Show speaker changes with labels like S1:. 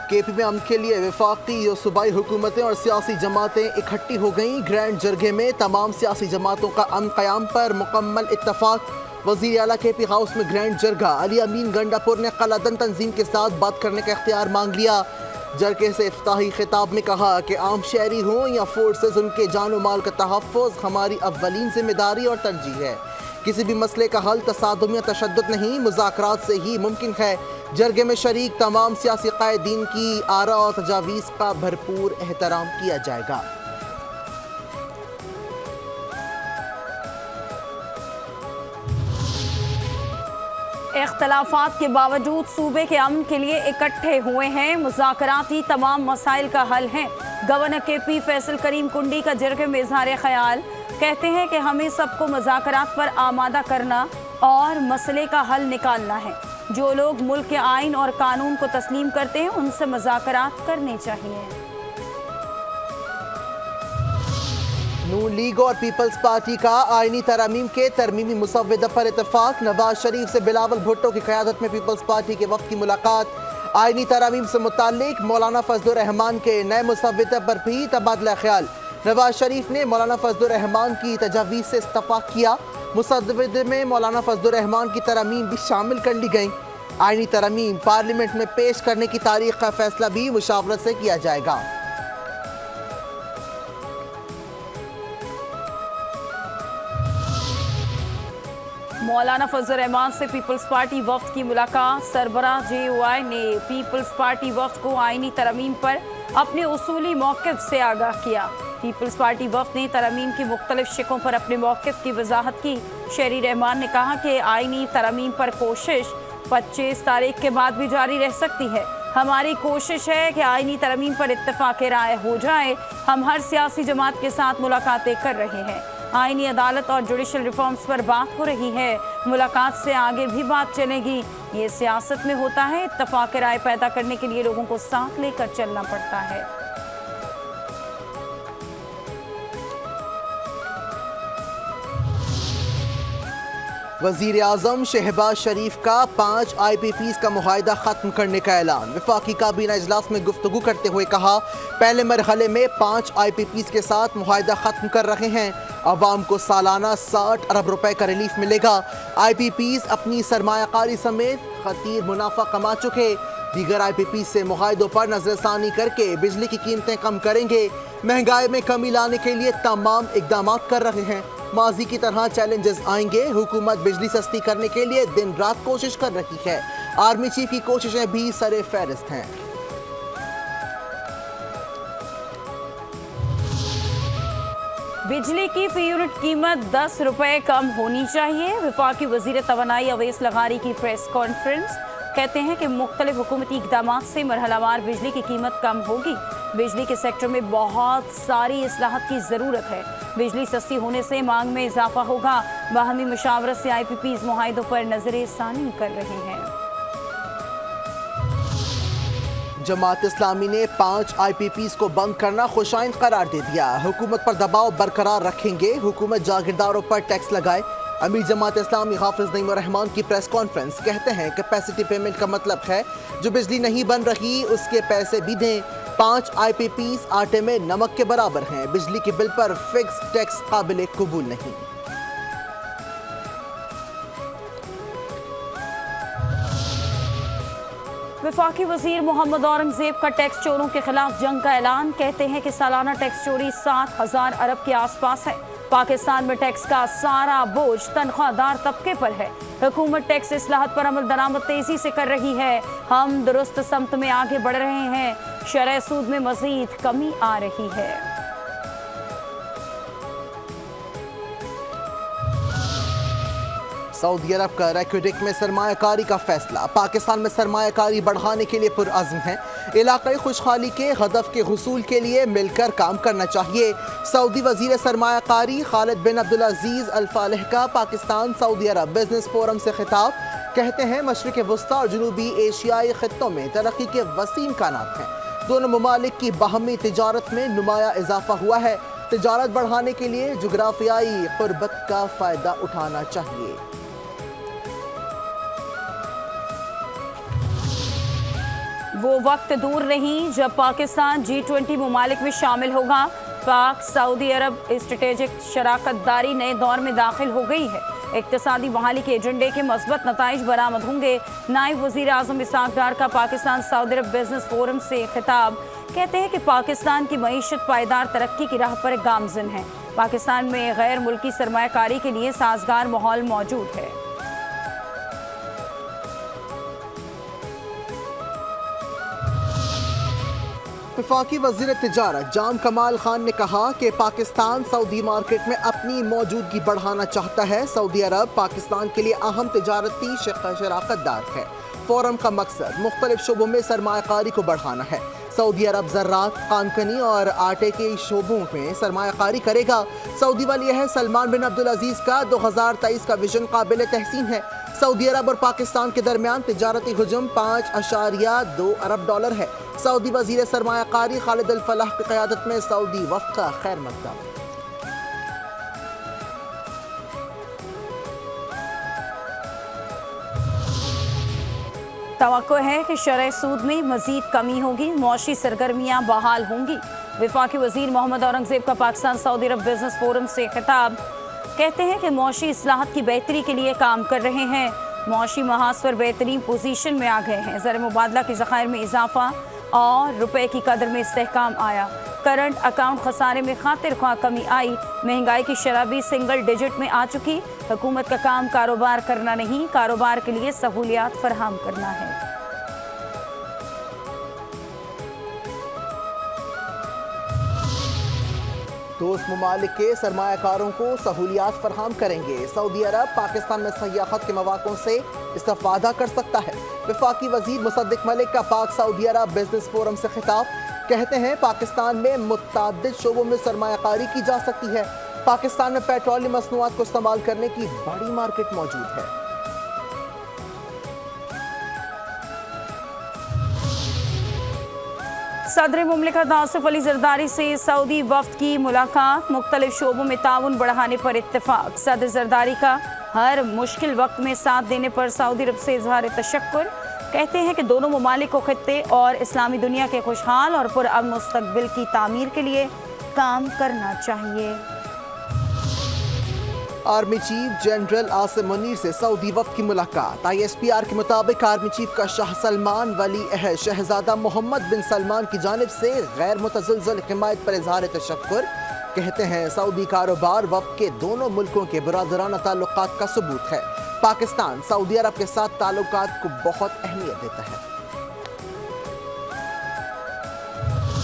S1: के पी में अमन के लिए वफाकी और सूबाई हुकूमतें और सियासी जमातें इकट्ठी हो गईं। ग्रैंड जरगे में तमाम सियासी जमातों का अमन क़याम पर मुकम्मल इत्तफाक। वज़ीर आला के पी हाउस में ग्रैंड जरगा अली अमीन गंडापुर ने कलादन तंजीम के साथ बात करने का इख्तियार मांग लिया। जरगे से इफ्ताही खिताब में कहा कि आम शहरी हों या फोर्सेस, उनके जान और माल का तहफ़्फ़ुज़ हमारी अव्वलीन जिम्मेदारी और तरजीह है। किसी भी मसले का हल तसादुम या तशद्दुद नहीं, मुज़ाकरात से ही मुमकिन है। जरगे में शरीक तमाम सियासी कायदीन की आरा और तजावीज़ का भरपूर एहतराम किया जाएगा।
S2: इख्तलाफात के बावजूद सूबे के अमन के लिए इकट्ठे हुए हैं। मुज़ाकराती तमाम मसाइल का हल है। गवर्नर के पी फैसल करीम कुंडी का जरगे में इज़हार ख्याल, कहते हैं कि हमें सबको मुज़ाकरात पर आमादा करना और मसले का हल निकालना है। जो लोग मुल्क के आइन और कानून को तस्लीम करते हैं उनसे मुज़ाकरात करने चाहिए।
S1: नून लीग और पीपल्स पार्टी का आईनी तरमीम के तरमीमी मुसव्वदा पर इत्तफाक। नवाज शरीफ से बिलावल भुट्टो की क़यादत में पीपल्स पार्टी के वफ़द की मुलाकात। आईनी तरमीम से मुताल्लिक मौलाना फजलुर रहमान के नए मुसव्वदा पर भी तबादला ख्याल। नवाज शरीफ ने मौलाना फजलुर रहमान की तजावीज़ से इस्तफ़ा किया। मुसव्वदे में मौलाना फजलुर रहमान की तरमीम भी शामिल कर ली गई। आईनी तरमीम पार्लियामेंट में पेश करने की तारीख का फैसला भी मुशावरत से किया जाएगा।
S2: मौलाना फजल रहमान से पीपल्स पार्टी वफ़द की मुलाकात। सरबराह JUI ने पीपल्स पार्टी वफ़द को आईनी तरमीम पर अपने उसूली मौक़िफ़ से आगाह किया। पीपल्स पार्टी वफ़द ने तरमीम की मुख्तलिफ शिकों पर अपने मौक़िफ़ की वजाहत की। शहरी रहमान ने कहा कि आईनी तरमीम पर कोशिश 25 तारीख के बाद भी जारी रह सकती है। हमारी कोशिश है कि आईनी तरमीम पर इत्तफ़ाक़ राय हो जाए। हम हर सियासी जमात के साथ मुलाकातें कर रहे हैं। आईनी अदालत और जुडिशल रिफॉर्म्स पर बात हो रही है। मुलाकात से आगे भी बात चलेगी। ये सियासत में होता है, इत्तफ़ाक़ राय पैदा करने के लिए लोगों को साथ लेकर चलना पड़ता है।
S1: वज़ीर आज़म शहबाज शरीफ का 5 IPPs का मुआहिदा ख़त्म करने का ऐलान। वफाकी काबीना इजलास में गुफ्तगू करते हुए कहा, पहले मरहले में 5 IPPs के साथ मुआहिदा ख़त्म कर रहे हैं। अवाम को सालाना 60 अरब रुपए का रिलीफ मिलेगा। IPPs अपनी सरमायाकारी समेत खतीर मुनाफा कमा चुके। दीगर IPPs से मुआहिदों पर नजरसानी करके बिजली की कीमतें कम करेंगे। महंगाई में कमी लाने के लिए तमाम इकदाम कर रहे हैं। माजी की तरह चैलेंजेस आएंगे। हुकूमत बिजली सस्ती करने के लिए दिन रात कोशिश कर रही है। आर्मी चीफ की कोशिशें भी सरे फहरिस्त हैं।
S2: बिजली की फी यूनिट कीमत 10 रुपए कम होनी चाहिए। वफाकी वजीर तवानाई अवैस लगारी की प्रेस कॉन्फ्रेंस, कहते हैं कि मुख्तलिफ हुकूमती इक़दामात से मरहलावार बिजली की कीमत कम होगी। बिजली के सेक्टर में बहुत सारी इस्लाहत की ज़रूरत है। बिजली सस्ती होने से मांग में इजाफा होगा। बाहमी मुशावरत से IPPs मुआहिदों पर नजर सानी कर रहे हैं।
S1: जमात इस्लामी ने 5 IPPs को बंद करना खुशाइंद करार दे दिया। हुकूमत पर दबाव बरकरार रखेंगे। हुकूमत जागीरदारों पर टैक्स लगाए। अमीर जमात इस्लामी हाफिज नईम रहमान की प्रेस कॉन्फ्रेंस, कहते हैं कैपेसिटी पेमेंट का मतलब है जो बिजली नहीं बन रही उसके पैसे भी दें। 5 IPPs आटे में नमक के बराबर हैं। बिजली के बिल पर फिक्स टैक्स काबिल कबूल नहीं।
S2: वफाकी वजीर मोहम्मद औरंगजेब का टैक्स चोरों के खिलाफ जंग का ऐलान, कहते हैं कि सालाना टैक्स चोरी 7,000 अरब के आसपास है। पाकिस्तान में टैक्स का सारा बोझ तनख्वाहदार तबके पर है। हुकूमत टैक्स इस्लाहत पर अमल दरामद तेजी से कर रही है। हम दुरुस्त समत में आगे बढ़ रहे हैं। शरह सूद में मजीद कमी आ रही है।
S1: सऊदी अरब का रैक्यूडिक में सरमायाकारी का फैसला। पाकिस्तान में सरमायाकारी बढ़ाने के लिए पुरअज़्म है। इलाक़ाई खुशहाली के हदफ के हुसूल के लिए मिलकर काम करना चाहिए। सऊदी वज़ीर सरमायाकारी खालिद बिन अब्दुल अज़ीज़ अल फालिह का पाकिस्तान सऊदी अरब बिजनेस फोरम से खिताब, कहते हैं मशरिक़ वस्ता और जनूबी एशियाई खित्तों में तरक्की के वसीम इम्कानात हैं। दोनों ममालिक की बाहमी तिजारत में नुमाया इजाफा हुआ है। तिजारत बढ़ाने के लिए जुग्राफियाई क़ुर्बत का फ़ायदा उठाना चाहिए।
S2: वो वक्त दूर नहीं जब पाकिस्तान G20 ममालिक में शामिल होगा। पाक सऊदी अरब स्ट्रेटेजिक शराकतदारी नए दौर में दाखिल हो गई है। इक्तिसादी बहाली के एजेंडे के मस्बत नताइज बरामद होंगे। नायब वज़ीर आज़म इसहाक डार का पाकिस्तान सऊदी अरब बिजनेस फोरम से खिताब। कहते हैं कि पाकिस्तान की मईशत पायदार तरक्की की राह पर गामज़न है। पाकिस्तान में गैर मुल्की सरमायाकारी के लिए साजगार माहौल मौजूद है।
S1: वफाकी वज़ीर तिजारत जाम कमाल खान ने कहा कि पाकिस्तान सऊदी मार्केट में अपनी मौजूदगी बढ़ाना चाहता है। सऊदी अरब पाकिस्तान के लिए अहम तिजारती शराकतदार है। फोरम का मकसद मुख्तलिफ शोबों में सरमायाकारी को बढ़ाना है। सऊदी अरब ज़राअत, कानकनी और आटे के शोबों में सरमायाकारी करेगा। सऊदी वली अहद सलमान बिन अब्दुल अजीज़ का 2023 का विजन काबिल तहसीन है। सऊदी अरब और पाकिस्तान के दरमियान तिजारती हुजूम $5.2 अरब है। सऊदी वज़ीर सरमायाकारी खालिद अल फलाह की क़यादत में सऊदी वफ़द का खैर मकदम।
S2: तवक्को है कि शरह सूद में मजीद कमी होगी, मुआशी सरगर्मियाँ बहाल होंगी। वफाकी वज़ीर मोहम्मद औरंगज़ेब का पाकिस्तान सऊदी अरब बिजनेस फोरम से खिताब। कहते हैं कि मुआशी इस्लाहत की बेहतरी के लिए काम कर रहे हैं। मुआशी महाज पर बेहतरीन पोजीशन में आ गए हैं। ज़र मुबादला के ज़खायर में इजाफा और रुपए की कदर में इस्तेहकाम आया। करंट अकाउंट खसारे में खातिर ख्वाह कमी आई। महंगाई की शरह भी सिंगल डिजिट में आ चुकी। हुकूमत का काम कारोबार करना नहीं, कारोबार के लिए सहूलियात फराहम करना है।
S1: दोस्त ममालिक के सरमायाकारों को सहूलियात फराहम करेंगे। सऊदी अरब पाकिस्तान में सयाहत के मौक़ों से इस्तिफ़ादा कर सकता है। वफाकी वज़ीर मुसद्दिक मलिक का पाक सऊदी अरब बिजनेस फोरम से खिताब। कहते हैं पाकिस्तान में मुतअद्दिद शोबों में सरमायाकारी की जा सकती है। पाकिस्तान में पेट्रोलियम मसनूआत को इस्तेमाल करने की बड़ी मार्केट मौजूद है।
S2: सदर मुमलिकत आसिफ अली जरदारी से सऊदी वफ़द की मुलाकात। मुख्तलिफ शोबों में ताउन बढ़ाने पर इत्तेफाक। सदर जरदारी का हर मुश्किल वक्त में साथ देने पर सऊदी अरब से इजहार तशक्कुर। कहते हैं कि दोनों ममालिक को खित्ते और इस्लामी दुनिया के खुशहाल और पुरअमन मुस्तकबिल की तामीर के लिए काम करना चाहिए।
S1: Army chief general Asim Munir से सऊदी वफ़द की मुलाकात। ISPR के मुताबिक आर्मी चीफ का शाह सलमान वली अहद शहजादा मोहम्मद बिन सलमान की जानिब से गैर मुतज़लज़ल हिमायत पर इज़हार तशक्कुर। कहते हैं सऊदी कारोबार वफ़द के दोनों मुल्कों के बरादराना ताल्लुकात का सबूत है। पाकिस्तान सऊदी अरब के साथ ताल्लुकात को बहुत अहमियत देता है।